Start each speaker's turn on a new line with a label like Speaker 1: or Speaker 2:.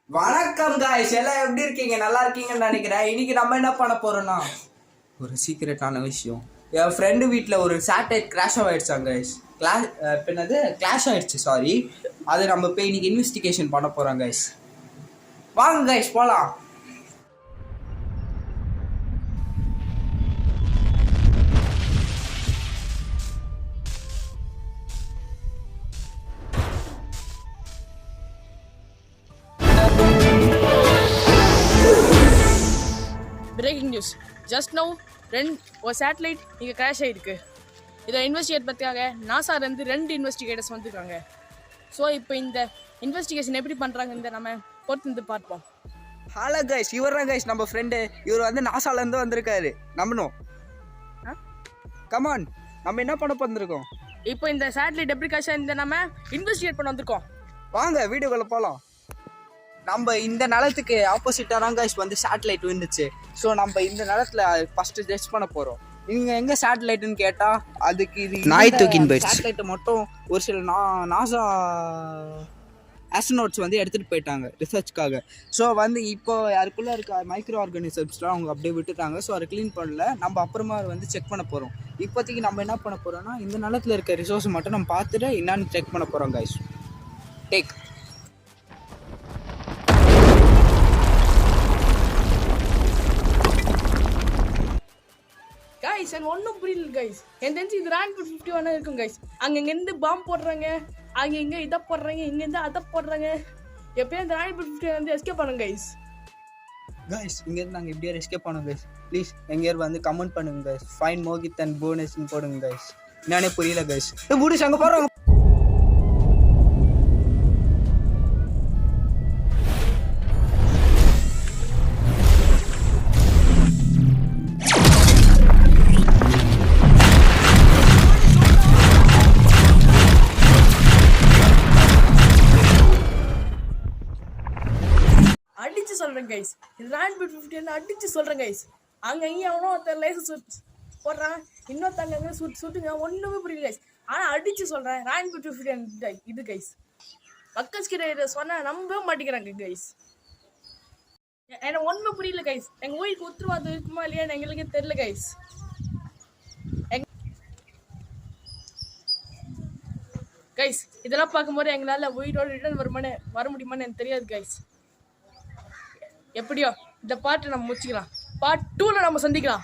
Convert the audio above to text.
Speaker 1: வணக்கம் காய்ஸ், எல்லாம் எப்படி இருக்கீங்க? நல்லா இருக்கீங்கன்னு நினைக்கிறேன். இன்னைக்கு நம்ம என்ன பண்ண போறோம்னா ஒரு சீக்ரெட்டான விஷயம். என் ஃப்ரெண்டு வீட்டில் ஒரு சேட்டலைட் கிராஷ் ஆகிடுச்சாங்க கைஸ். கிளாஷ் ஆயிடுச்சு, சாரி. அதை நம்ம போய் இன்னைக்கு இன்வெஸ்டிகேஷன் பண்ண போறோம் கைஸ். வாங்க கைஸ் போலாம்.
Speaker 2: Breaking news. ஜஸ்ட் நோ ஒரு சேட்டலைட் இங்கே கிராஷ் ஆகிருக்கு. இதை இன்வெஸ்டிகேட் பற்றிக்காக நாசாலேருந்து 2 இன்வெஸ்டிகேட்டர்ஸ் வந்துருக்காங்க. ஸோ இப்போ இந்த இன்வெஸ்டிகேஷன் எப்படி பண்ணுறாங்க நம்ம பொறுத்து பார்ப்போம்.
Speaker 1: ஹலோ கைஸ், இவர் தான் கைஸ் நம்ம ஃப்ரெண்டு. இவர் வந்து நாசாலேருந்து வந்திருக்காரு. நம்பணும். கமான், நம்ம என்ன பண்ண வந்திருக்கோம்?
Speaker 2: இப்போ இந்த சேட்டலைட் எப்படி கிராஷ் ஆகி நம்ம இன்வெஸ்டிகேட் பண்ண வந்திருக்கோம்.
Speaker 1: வாங்க வீடியோக்குள்ள போகலாம். நம்ம இந்த நிலத்துக்கு ஆப்போசிட்டாக தான் கைஸ் வந்து சேட்டலைட் வந்துச்சு. ஸோ நம்ம இந்த நிலத்துல ஃபஸ்ட்டு டெஸ்ட் பண்ண போகிறோம். நீங்கள் எங்கே சேட்டலைட்டுன்னு கேட்டால் அதுக்கு இது நாய் தூக்கின் போயிடுச்சு. சேட்டலைட்டை மட்டும் ஒரு சில நாசா ஆஸ்ட்ரோநாட்ஸ் வந்து எடுத்துகிட்டு போயிட்டாங்க ரிசர்ச்க்காக. ஸோ வந்து இப்போ யாருக்குள்ளே இருக்க மைக்ரோ ஆர்கானிசம்ஸ்லாம் அவங்க அப்படியே விட்டுட்டாங்க. ஸோ அதை க்ளீன் பண்ணல. நம்ம அப்புறமா வந்து செக் பண்ண போகிறோம். இப்போதைக்கு நம்ம என்ன பண்ண போகிறோம்னா இந்த நிலத்தில் இருக்க ரிசோர்ஸ் மட்டும் நம்ம பார்த்துட்டு என்னன்னு செக் பண்ண போகிறோம் கைஸ். டேக்
Speaker 2: கைஸ், எனக்கு ஒன்றும் புரியல கைஸ். எனக்கு தெரிஞ்சு இது ரான்புட் 51 இருக்கும் கைஸ். அங்கேருந்து பாம்பு போடுறாங்க, அங்கே இங்கே இதை போடுறாங்க, இங்கேருந்து அதை போடுறாங்க. எப்பயும் இந்த ரான்புட் 51 வந்து எஸ்கேப் பண்ணுங்க கைஸ்.
Speaker 1: கைஸ், இங்கேருந்து நாங்கள் எப்படியா எஸ்கேப் பண்ணோம் கைஸ். ப்ளீஸ் எங்கேயாவது வந்து கமெண்ட் பண்ணுங்க கைஸ். ஃபைன் மோகித் அண்ட் போனஸ்ன்னு போடுங்க கைஸ். என்னன்னே புரியல கைஸ். முடிச்சு அங்கே போகிறோம்.
Speaker 2: அடிச்சு சொல்றேன் கைஸ், இந்த ரான்புட் 51 அடிச்சு சொல்றேன் கைஸ். அங்கே இங்கே எவனோ ஒருத்தர் லேசர் போடுறான், இன்னொருத்தங்க அங்கே சுட்டுங்க. ஒன்றுமே புரியல கைஸ். ஆனால் அடிச்சு சொல்கிறேன், ரான்புட் 51 இது கைஸ். பக்கஸ் கிட்ட சொன்ன நம்பவே மாட்டேங்கிறாங்க கைஸ். எனக்கு ஒன்றுமே புரியல கைஸ். எங்கள் ஊருக்கு உத்தரவாதம் இருக்குமா இல்லையான்னு எங்களுக்கே தெரியல கைஸ். கைஸ், இதெல்லாம் பார்க்கும்போது எங்களால் உயிரோட ரிட்டர்ன் வர முடியுமான்னு எனக்கு தெரியாது கைஸ். எப்படியோ இந்த பாட்டை நம்ம முடிச்சுக்கலாம். பார்ட் 2ல நம்ம சந்திக்கலாம்.